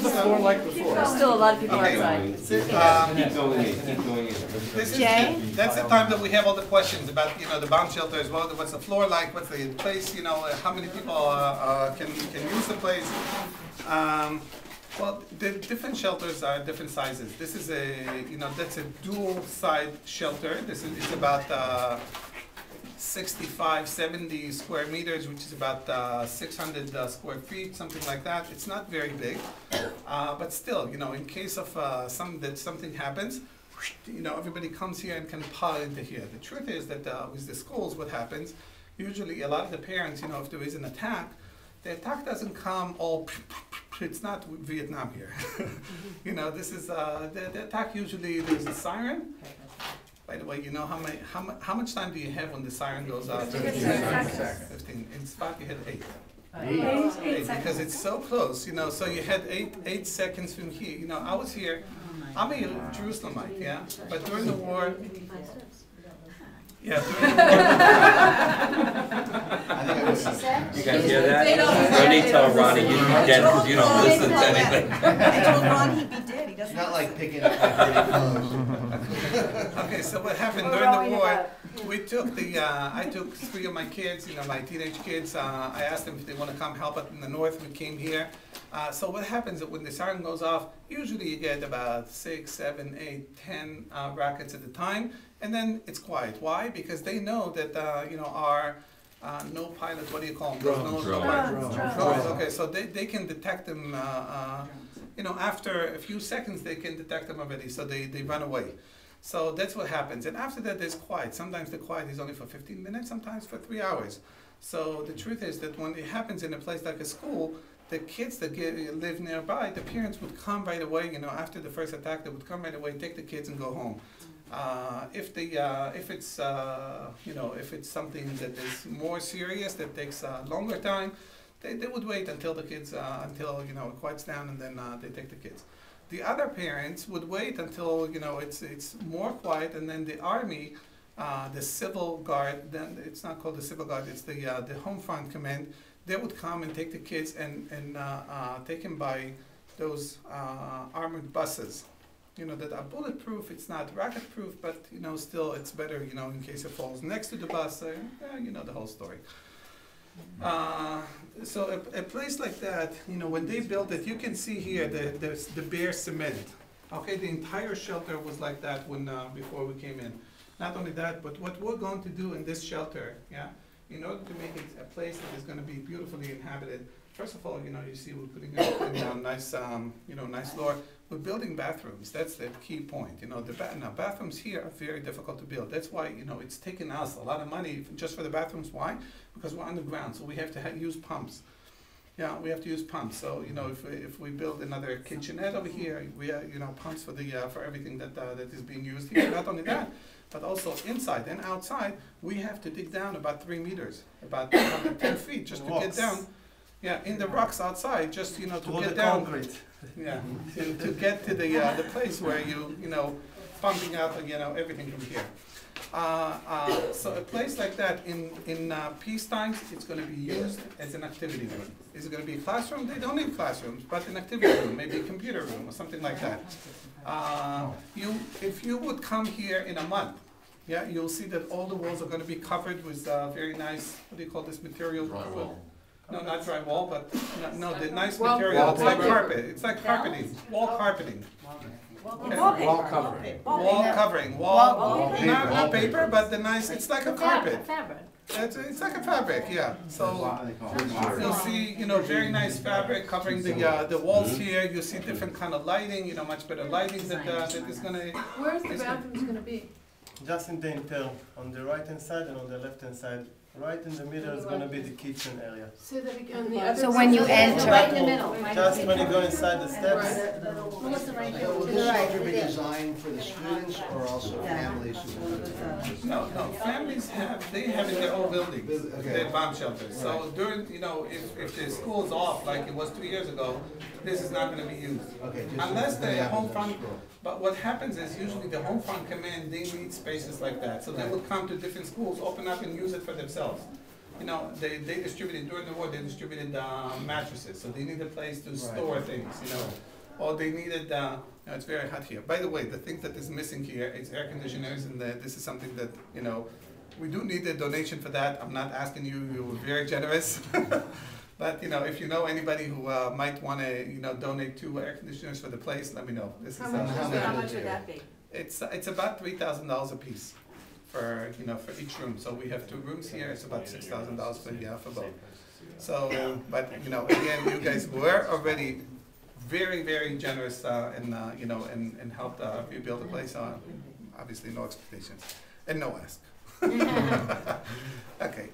the floor like before? There's still a lot of people outside. Keep going in. That's the time that we have all the questions about, the bomb shelter as well. What's the floor like? What's the place? How many people can use the place? Well, the different shelters are different sizes. This is that's a dual side shelter. It's about 65, 70 square meters, which is about 600 square feet, something like that. It's not very big, but still, in case of something happens, everybody comes here and can pile into here. The truth is that with the schools, what happens, usually a lot of the parents, if there is an attack, the attack doesn't come all, it's not Vietnam here. This is, the attack usually, there's a siren. By the way, how much time do you have when the siren goes off? 15 seconds. 15. In spot you had 8. 8 because it's so close, so you had 8 seconds from here. I was here, I'm a Jerusalemite, yeah? But during the war, yeah, during the war, You guys hear that? Don't need to tell Ronnie you'd be dead because you don't listen to anything. I told Ron he'd be dead. He doesn't. Not like picking up my clothes. Okay, so what happened during the war, I took 3 of my kids, my teenage kids, I asked them if they want to come help up in the north. We came here. So what happens is when the siren goes off, usually you get about 6, 7, 8, 10 rockets at a time, and then it's quiet. Why? Because they know that, our no pilot, what do you call them? Drones. Okay, so they can detect them, after a few seconds they can detect them already, so they run away. So that's what happens. And after that there's quiet. Sometimes the quiet is only for 15 minutes, sometimes for 3 hours. So the truth is that when it happens in a place like a school, the kids that live nearby, the parents would come right away, after the first attack, they would come right away, take the kids and go home. If it's something that is more serious, that takes a longer time, they would wait until the kids, it quiets down, and then they take the kids. The other parents would wait until, it's more quiet, and then the army, the civil guard, then it's not called the civil guard, it's the home front command, they would come and take the kids and take them by those armored buses. That are bulletproof. It's not rocket-proof, but still it's better. In case it falls next to the bus, the whole story. So a place like that, when they built it, you can see here the bare cement. Okay, the entire shelter was like that when before we came in. Not only that, but what we're going to do in this shelter, in order to make it a place that is going to be beautifully inhabited. First of all, you see we're putting a nice, nice floor. We're building bathrooms. That's the key point. Now bathrooms here are very difficult to build. That's why it's taken us a lot of money just for the bathrooms. Why? Because we're underground, so we have to use pumps. Yeah, we have to use pumps. So if we build another kitchenette over here, we have pumps for everything that is being used here. Not only that, but also inside and outside, we have to dig down about 3 meters, about 10 feet, just to get down. Yeah, in the rocks outside, just to get down. Concrete. Yeah, to get to the place where pumping out everything from here. So a place like that in peace times, it's going to be used as an activity room. Is it going to be a classroom? They don't need classrooms, but an activity room, maybe a computer room or something like that. If you would come here in a month, you'll see that all the walls are going to be covered with very nice, what do you call this material? Drywall. No, not drywall, but the nice material. It's like carpet. It's like carpeting, wall carpeting. Wall covering. Wall covering. Not paper, but the nice. It's like a carpet. Fabric. It's like a fabric, yeah. So you'll see, very nice fabric covering the walls here. You'll see different kind of lighting. Much better lighting that is gonna. Where's the bathrooms gonna be? Just in the interior, on the right hand side and on the left hand side. Right in the middle is going to be the kitchen area. So that on the other So when you enter, Right in the middle. Just when you go inside the steps. Oh, This shelter be designed for the students or also families? No, families have in their own buildings, their bomb shelters. So during, if the school's off, like it was 2 years ago, this is not going to be used. Okay, Unless the home front, but what happens is usually the home front command, they need spaces like that. So they would come to different schools, open up and use it for themselves. They distributed, during the war, they distributed mattresses. So they need a place to store things, or they needed, it's very hot here. By the way, the thing that is missing here is air conditioners, and this is something that, we do need a donation for that. I'm not asking you, you were very generous. But, if you know anybody who might want to, donate 2 air conditioners for the place, let me know. This is How much would that be? it's about $3,000 a piece for each room. So we have 2 rooms here. It's about $6,000 for both. So, but again, you guys were already very, very generous, and helped rebuild the place. Obviously, no expectations and no ask. Okay.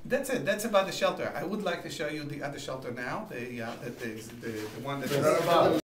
That's it. That's about the shelter. I would like to show you the other shelter now. The one that is